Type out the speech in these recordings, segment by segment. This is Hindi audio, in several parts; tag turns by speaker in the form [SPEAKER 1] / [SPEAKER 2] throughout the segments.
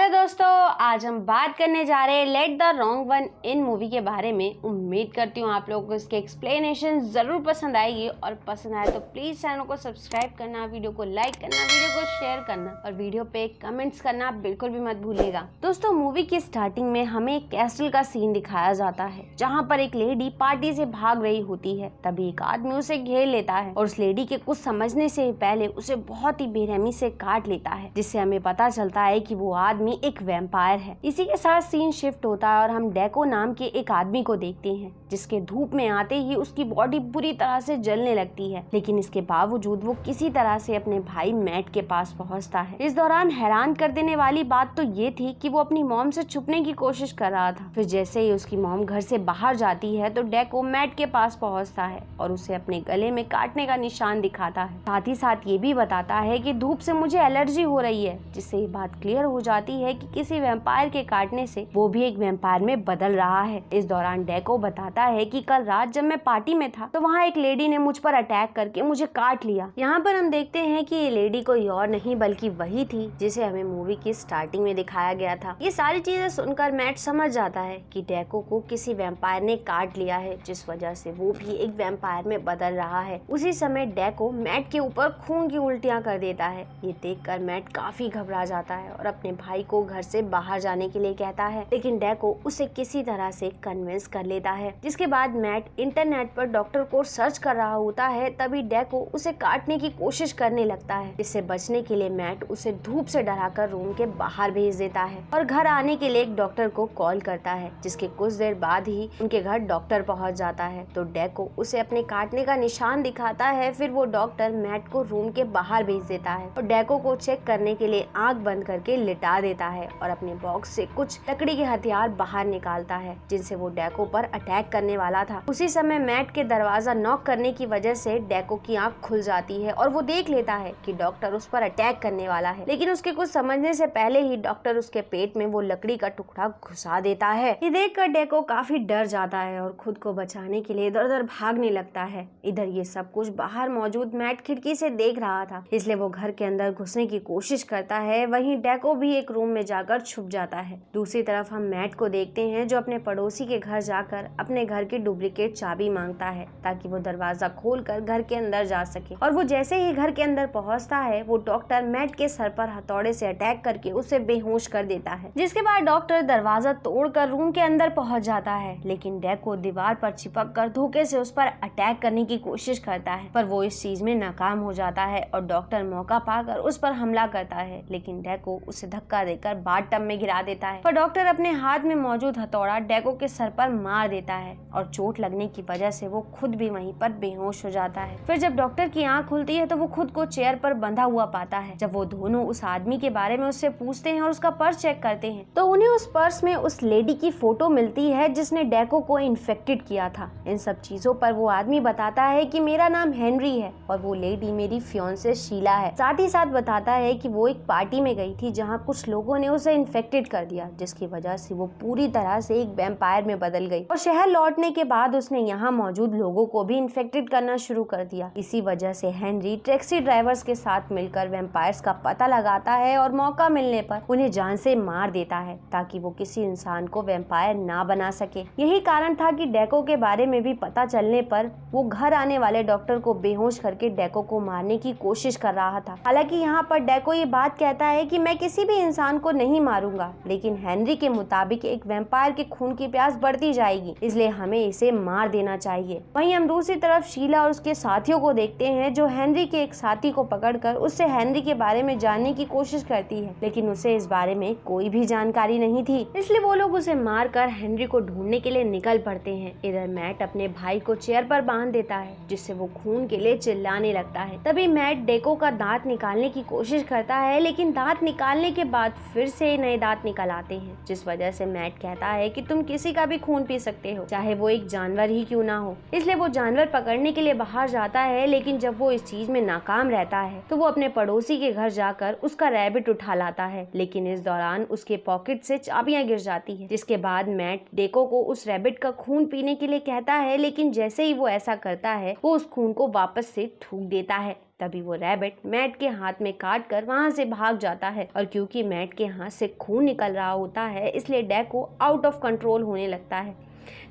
[SPEAKER 1] हेलो दोस्तों, आज हम बात करने जा रहे हैं let the wrong one in movie के बारे में। उम्मीद करती हूँ आप लोगों को इसके एक्सप्लेनेशन जरूर पसंद आएगी और पसंद आए तो प्लीज चैनल को सब्सक्राइब करना, वीडियो को लाइक करना, वीडियो को शेयर करना और वीडियो पे कमेंट्स करना बिल्कुल भी मत भूलिएगा। दोस्तों, मूवी की स्टार्टिंग में हमें एक कैसल का सीन दिखाया जाता है जहाँ पर एक लेडी पार्टी से भाग रही होती है। तभी एक आदमी उसे घेर लेता है और उस लेडी के कुछ समझने से पहले उसे बहुत ही बेरहमी से काट लेता है, जिससे हमें पता चलता है कि वो आदमी एक वैम्पायर है। इसी के साथ सीन शिफ्ट होता है और हम डेको नाम के एक आदमी को देखते हैं जिसके धूप में आते ही उसकी बॉडी बुरी तरह से जलने लगती है, लेकिन इसके बावजूद वो किसी तरह से अपने भाई मैट के पास पहुंचता है। इस दौरान हैरान कर देने वाली बात तो ये थी कि वो अपनी मॉम से छुपने की कोशिश कर रहा था। फिर जैसे ही उसकी मॉम घर से बाहर जाती है तो डेको मैट के पास पहुंचता है और उसे अपने गले में काटने का निशान दिखाता है। साथ ही साथ ये भी बताता है कि धूप से मुझे एलर्जी हो रही है, जिससे ये बात क्लियर हो जाती है कि किसी वैम्पायर के काटने से वो भी एक वैम्पायर में बदल रहा है। इस दौरान डेको बताता है कि कल रात जब मैं पार्टी में था तो वहाँ एक लेडी ने मुझ पर अटैक करके मुझे काट लिया। यहाँ पर हम देखते हैं कि ये लेडी कोई और नहीं बल्कि वही थी जिसे हमें मूवी की स्टार्टिंग में दिखाया गया था। ये सारी चीजें सुनकर मैट समझ जाता है कि डेको को किसी वैम्पायर ने काट लिया है, जिस वजह से वो भी एक वैम्पायर में बदल रहा है। उसी समय डेको मैट के ऊपर खून की उल्टियाँ कर देता है। ये देखकर मैट काफी घबरा जाता है और अपने भाई को घर से बाहर जाने के लिए कहता है, लेकिन डेको उसे किसी तरह से कन्विंस कर लेता है। जिसके बाद मैट इंटरनेट पर डॉक्टर को सर्च कर रहा होता है। तभी डेको उसे काटने की कोशिश करने लगता है। इससे बचने के लिए मैट उसे धूप से डराकर रूम के बाहर भेज देता है और घर आने के लिए एक डॉक्टर को कॉल करता है, जिसके कुछ देर बाद ही उनके घर डॉक्टर पहुंच जाता है। तो डेको उसे अपने काटने का निशान दिखाता है। फिर वो डॉक्टर मैट को रूम के बाहर भेज देता है और डेको को चेक करने के लिए आंख बंद करके लिटा देता है और अपने बॉक्स से कुछ लकड़ी के हथियार बाहर निकालता है, जिनसे वो डेको पर अटैक करने वाला था। उसी समय मैट के दरवाजा नॉक करने की वजह से डेको की आंख खुल जाती है और वो देख लेता है कि डॉक्टर उस पर अटैक करने वाला है, लेकिन उसके कुछ समझने से पहले ही डॉक्टर उसके पेट में वो लकड़ी का टुकड़ा घुसा देता है। ये देखकर डेको काफी डर जाता है और खुद को बचाने के लिए इधर उधर भागने लगता है। इधर ये सब कुछ बाहर मौजूद मैट खिड़की से देख रहा था, इसलिए वो घर के अंदर घुसने की कोशिश करता है। वहीं डेको भी एक रूम में जाकर छुप जाता है। दूसरी तरफ हम मैट को देखते हैं जो अपने पड़ोसी के घर जाकर अपने घर की डुप्लीकेट चाबी मांगता है ताकि वो दरवाजा खोलकर घर के अंदर जा सके। और वो जैसे ही घर के अंदर पहुंचता है वो डॉक्टर मैट के सर पर हथौड़े से अटैक करके उसे बेहोश कर देता है। जिसके बाद डॉक्टर दरवाजा तोड़कर रूम के अंदर पहुंच जाता है, लेकिन डेको दीवार पर चिपक कर धोखे से उस पर अटैक करने की कोशिश करता है, पर वो इस चीज में नाकाम हो जाता है और डॉक्टर मौका पाकर उस पर हमला करता है, लेकिन डेको उसे धक्का देकर बाथटब में गिरा देता है। पर डॉक्टर अपने हाथ में मौजूद हथौड़ा डेको के सर पर मार देता है और चोट लगने की वजह से वो खुद भी वहीं पर बेहोश हो जाता है। फिर जब डॉक्टर की आंख खुलती है तो वो खुद को चेयर पर बंधा हुआ पाता है। जब वो दोनों उस आदमी के बारे में उससे पूछते हैं और उसका पर्स चेक करते हैं तो उन्हें उस पर्स में उस लेडी की फोटो मिलती है जिसने डेको को इन्फेक्टेड किया था। इन सब चीजों पर वो आदमी बताता है कि मेरा नाम हेनरी है और वो लेडी मेरी फियांसे शीला है। साथ ही साथ बताता है कि वो एक पार्टी में गई थी जहाँ कुछ लोगों ने उसे इन्फेक्टेड कर दिया, जिसकी वजह से वो पूरी तरह से एक वैम्पायर में बदल गई और शहर लौटने के बाद उसने यहाँ मौजूद लोगों को भी इन्फेक्टेड करना शुरू कर दिया। इसी वजह से हेनरी टैक्सी ड्राइवर्स के साथ मिलकर वैम्पायर्स का पता लगाता है और मौका मिलने पर उन्हें जान से मार देता है ताकि वो किसी इंसान को वैम्पायर ना बना सके। यही कारण था कि डेको के बारे में भी पता चलने पर वो घर आने वाले डॉक्टर को बेहोश करके डेको को मारने की कोशिश कर रहा था। हालांकि यहाँ पर डेको ये बात कहता है कि मैं किसी भी इंसान को नहीं मारूंगा, लेकिन हेनरी के मुताबिक एक वैम्पायर के खून की प्यास बढ़ती जाएगी, इसलिए हमें इसे मार देना चाहिए। वहीं हम दूसरी तरफ शीला और उसके साथियों को देखते हैं जो हेनरी के एक साथी को पकड़कर उससे हेनरी के बारे में जानने की कोशिश करती है, लेकिन उसे इस बारे में कोई भी जानकारी नहीं थी, इसलिए वो लोग उसे मारकर हेनरी को ढूंढने के लिए निकल पड़ते हैं। इधर मैट अपने भाई को चेयर पर बांध देता है, जिससे वो खून के लिए चिल्लाने लगता है। तभी मैट डेको का दांत निकालने की कोशिश करता है, लेकिन दांत निकालने के बाद फिर से नए दांत निकल आते हैं, जिस वजह से मैट कहता है कि तुम किसी का भी खून पी सकते हो, चाहे वो एक जानवर ही क्यों ना हो। इसलिए वो जानवर पकड़ने के लिए बाहर जाता है, लेकिन जब वो इस चीज में नाकाम रहता है तो वो अपने पड़ोसी के घर जाकर उसका रैबिट उठा लाता है, लेकिन इस दौरान उसके पॉकेट से चाबियां गिर जाती है। जिसके बाद मैट डेको को उस रैबिट का खून पीने के लिए कहता है, लेकिन जैसे ही वो ऐसा करता है वो उस खून को वापस से थूक देता है। तभी वो रैबिट मैट के हाथ में काट कर वहाँ से भाग जाता है और क्योंकि मैट के हाथ से खून निकल रहा होता है इसलिए डेको आउट ऑफ कंट्रोल होने लगता है,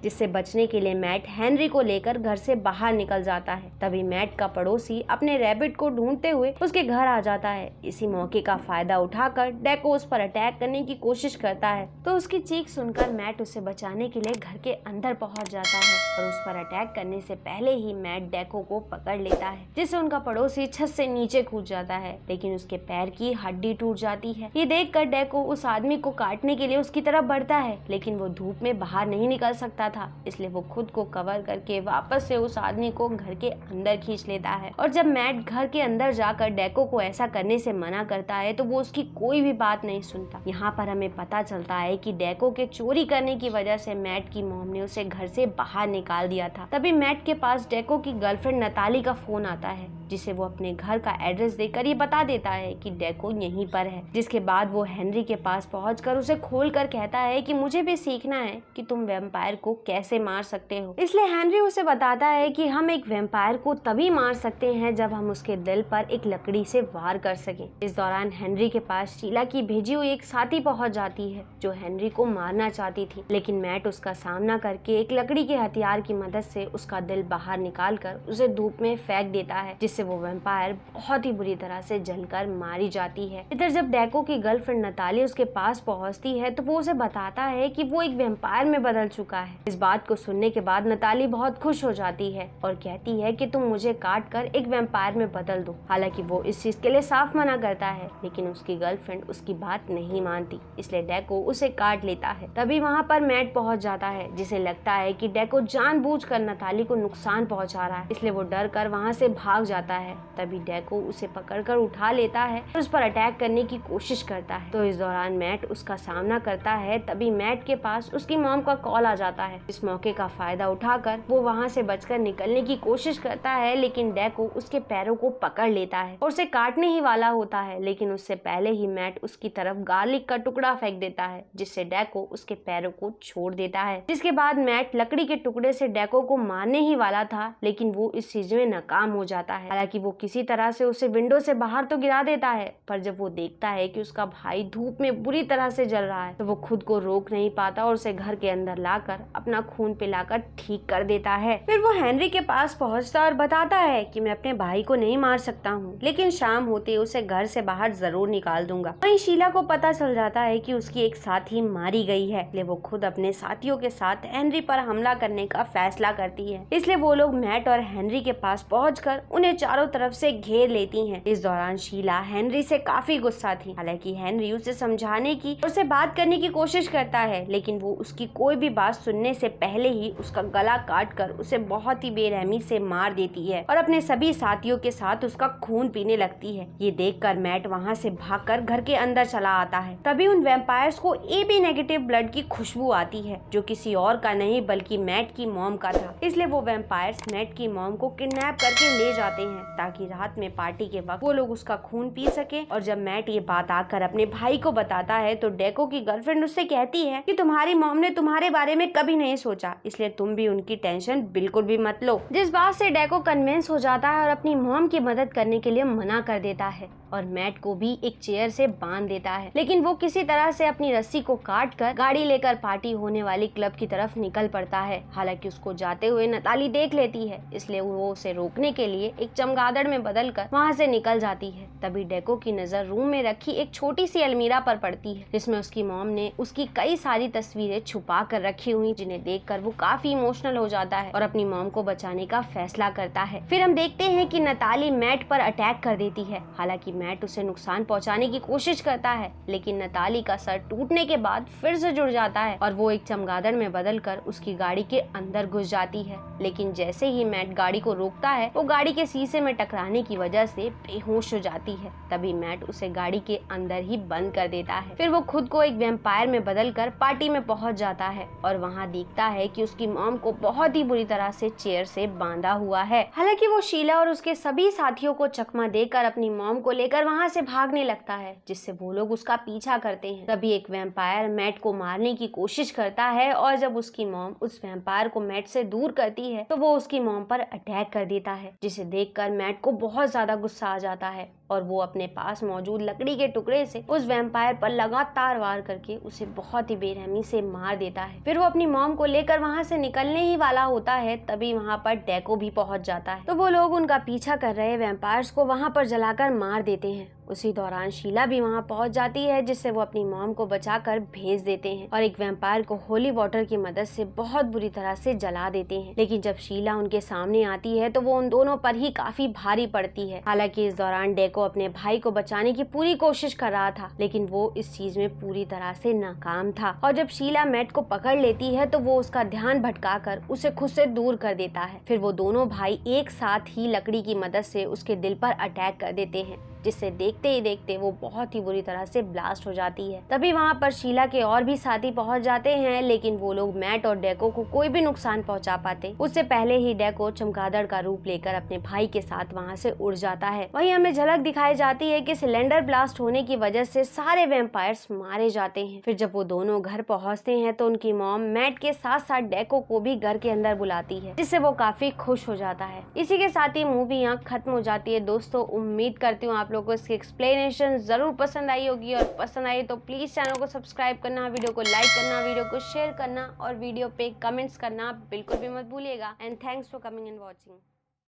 [SPEAKER 1] जिससे बचने के लिए मैट हेनरी को लेकर घर से बाहर निकल जाता है। तभी मैट का पड़ोसी अपने रैबिट को ढूंढते हुए उसके घर आ जाता है। इसी मौके का फायदा उठाकर डेको उस पर अटैक करने की कोशिश करता है तो उसकी चीख सुनकर मैट उसे बचाने के लिए घर के अंदर पहुंच जाता है और उस पर अटैक करने से पहले ही मैट डेको को पकड़ लेता है, जिससे उनका पड़ोसी छत से नीचे कूद जाता है, लेकिन उसके पैर की हड्डी टूट जाती है। ये देखकर डेको उस आदमी को काटने के लिए उसकी तरफ बढ़ता है, लेकिन वो धूप में बाहर नहीं निकल सकता था, इसलिए वो खुद को कवर करके वापस से उस आदमी को घर के अंदर खींच लेता है। और जब मैट घर के अंदर जाकर डेको को ऐसा करने से मना करता है तो वो उसकी कोई भी बात नहीं सुनता। यहाँ पर हमें पता चलता है कि डेको के चोरी करने की वजह से मैट की मॉम ने उसे घर से बाहर निकाल दिया था। तभी मैट के पास डेको की गर्लफ्रेंड नताली का फोन आता है, जिसे वो अपने घर का एड्रेस देकर ये बता देता है कि डेको यहीं पर है। जिसके बाद वो हेनरी के पास पहुंचकर उसे खोल कर कहता है कि मुझे भी सीखना है कि तुम वैम्पायर को कैसे मार सकते हो। इसलिए हेनरी उसे बताता है कि हम एक वैम्पायर को तभी मार सकते हैं जब हम उसके दिल पर एक लकड़ी से वार कर सकें। इस दौरान हेनरी के पास शीला की भेजी हुई एक साथी पहुंच जाती है जो हेनरी को मारना चाहती थी, लेकिन मैट उसका सामना करके एक लकड़ी के हथियार की मदद से उसका दिल बाहर निकाल कर उसे धूप में फेंक देता है, जिससे वो वैम्पायर बहुत ही बुरी तरह से जलकर मारी जाती है। इधर जब डेको की गर्लफ्रेंड नताली उसके पास पहुंचती है तो वो उसे बताता है कि वो एक वैम्पायर में बदल चुका है। इस बात को सुनने के बाद नताली बहुत खुश हो जाती है और कहती है कि तुम मुझे काट कर एक वैम्पायर में बदल दो। हालांकि वो इस चीज के लिए साफ मना करता है, लेकिन उसकी गर्लफ्रेंड उसकी बात नहीं मानती, इसलिए डेको उसे काट लेता है। तभी वहाँ पर मैट पहुँच जाता है, जिसे लगता है कि डेको जानबूझकर नताली को नुकसान पहुँचा रहा है, इसलिए वो डर कर वहाँ से भाग जाता है। तभी डेको उसे पकड़कर उठा लेता है और उस पर अटैक करने की कोशिश करता है। तो इस दौरान मैट उसका सामना करता है। तभी मैट के पास उसकी मॉम का कॉल आ जाता है। इस मौके का फायदा उठाकर वो वहाँ से बचकर निकलने की कोशिश करता है, लेकिन डेको उसके पैरों को पकड़ लेता है और उसे काटने ही वाला होता है, लेकिन उससे पहले ही मैट उसकी तरफ गार्लिक का टुकड़ा फेंक देता है, जिससे डेको उसके पैरों को छोड़ देता है। जिसके बाद मैट लकड़ी के टुकड़े से डेको को मारने ही वाला था, लेकिन वो इस चीज में नाकाम हो जाता है। हालांकि वो किसी तरह से उसे विंडो से बाहर तो गिरा देता है, पर जब वो देखता है कि उसका भाई धूप में बुरी तरह से जल रहा है तो वो खुद को रोक नहीं पाता और उसे घर के अंदर लाकर अपना खून पिलाकर ठीक कर देता है। फिर वो हेनरी के पास पहुंचता और बताता है कि मैं अपने भाई को नहीं मार सकता हूँ, लेकिन शाम होते ही उसे घर से बाहर जरूर निकाल दूंगा। वहीं शीला को पता चल जाता है कि उसकी एक साथी मारी गई है, इसलिए वो खुद अपने साथियों के साथ हेनरी पर हमला करने का फैसला करती है। इसलिए वो लोग मैट और हेनरी के पास पहुंचकर उन्हें चारों तरफ से घेर लेती हैं। इस दौरान शीला हेनरी से काफी गुस्सा थी। हालांकि हेनरी उसे समझाने की और उसे बात करने की कोशिश करता है, लेकिन वो उसकी कोई भी बात सुनने से पहले ही उसका गला काटकर उसे बहुत ही बेरहमी से मार देती है और अपने सभी साथियों के साथ उसका खून पीने लगती है। ये देखकर मैट वहाँ से भागकर घर के अंदर चला आता है। तभी उन वैम्पायर्स को AB नेगेटिव ब्लड की खुशबू आती है, जो किसी और का नहीं बल्कि मैट की मॉम का था। इसलिए वो वैम्पायर्स मैट की मॉम को किडनैप करके ले जाते हैं ताकि रात में पार्टी के वक्त वो लोग उसका खून पी सके। और जब मैट ये बात आकर अपने भाई को बताता है तो डेको की गर्लफ्रेंड उससे कहती है कि तुम्हारी मॉम ने तुम्हारे बारे में कभी नहीं सोचा, इसलिए तुम भी उनकी टेंशन बिल्कुल भी मत लो। जिस बात से डेको कन्विंस हो जाता है और अपनी मॉम की मदद करने के लिए मना कर देता है और मैट को भी एक चेयर से बांध देता है, लेकिन वो किसी तरह से अपनी रस्सी को काट कर गाड़ी लेकर पार्टी होने वाली क्लब की तरफ निकल पड़ता है। हालांकि उसको जाते हुए नताली देख लेती है, इसलिए वो उसे रोकने के लिए एक चमगादड़ में बदल कर वहाँ से निकल जाती है। तभी डेको की नजर रूम में रखी एक छोटी सी अलमीरा पर पड़ती है, जिसमें उसकी मॉम ने उसकी कई सारी तस्वीरें छुपा कर रखी हुई, जिन्हें देखकर वो काफी इमोशनल हो जाता है और अपनी मॉम को बचाने का फैसला करता है। फिर हम देखते हैं कि नताली मैट पर अटैक कर देती है। हालांकि मैट उसे नुकसान पहुंचाने की कोशिश करता है, लेकिन नताली का सर टूटने के बाद फिर से जुड़ जाता है और वो एक चमगादड़ में बदलकर उसकी गाड़ी के अंदर घुस जाती है। लेकिन जैसे ही मैट गाड़ी को रोकता है, वो गाड़ी के शीशे में टकराने की वजह से बेहोश हो जाती है। तभी मैट उसे गाड़ी के अंदर ही बंद कर देता है। फिर वो खुद को एक वैम्पायर में बदलकर पार्टी में पहुंच जाता है और वहाँ देखता है कि उसकी मॉम को बहुत ही बुरी तरह से चेयर से बांधा हुआ है। हालांकि वो शीला और उसके सभी साथियों को चकमा देकर अपनी मॉम को लेकर वहाँ से भागने लगता है, जिससे वो लोग उसका पीछा करते हैं। तभी एक वैम्पायर मैट को मारने की कोशिश करता है और जब उसकी मॉम उस वैम्पायर को मैट से दूर करती है तो वो उसकी मॉम पर अटैक कर देता है, जिसे देखकर मैट को बहुत ज्यादा गुस्सा आ जाता है और वो अपने पास मौजूद लकड़ी के टुकड़े से उस वैम्पायर पर लगातार वार करके उसे बहुत ही बेरहमी से मार देता है। फिर वो अपनी मॉम को लेकर वहाँ से निकलने ही वाला होता है, तभी वहाँ पर डेको भी पहुँच जाता है। तो वो लोग उनका पीछा कर रहे वैम्पायर्स को वहाँ पर जलाकर मार देते हैं। उसी दौरान शीला भी वहाँ पहुँच जाती है, जिससे वो अपनी मॉम को बचाकर भेज देते हैं और एक वैम्पायर को होली वाटर की मदद से बहुत बुरी तरह से जला देते हैं। लेकिन जब शीला उनके सामने आती है तो वो उन दोनों पर ही काफी भारी पड़ती है। हालांकि इस दौरान डेको अपने भाई को बचाने की पूरी कोशिश कर रहा था, लेकिन वो इस चीज में पूरी तरह से नाकाम था और जब शीला मैट को पकड़ लेती है तो वो उसका ध्यान भटकाकर उसे खुद से दूर कर देता है। फिर वो दोनों भाई एक साथ ही लकड़ी की मदद से उसके दिल पर अटैक कर देते हैं, जिससे देखते ही देखते वो बहुत ही बुरी तरह से ब्लास्ट हो जाती है। तभी वहाँ पर शीला के और भी साथी पहुँच जाते हैं, लेकिन वो लोग मैट और डेको को कोई भी नुकसान पहुँचा पाते उससे पहले ही डेको चमगादड़ का रूप लेकर अपने भाई के साथ वहाँ से उड़ जाता है। वहीं हमें झलक दिखाई जाती है कि सिलेंडर ब्लास्ट होने की वजह से सारे वैम्पायर्स मारे जाते हैं। फिर जब वो दोनों घर पहुँचते हैं तो उनकी मॉम मैट के साथ साथ डेको को भी घर के अंदर बुलाती है, जिससे वो काफी खुश हो जाता है। इसी के साथ ही मूवी यहाँ खत्म हो जाती है। दोस्तों, उम्मीद करती हूँ आप लोगों को इसकी एक्सप्लेनेशन जरूर पसंद आई होगी और पसंद आई तो प्लीज चैनल को सब्सक्राइब करना, वीडियो को लाइक करना, वीडियो को शेयर करना और वीडियो पे कमेंट्स करना बिल्कुल भी मत भूलिएगा। And thanks for coming and watching.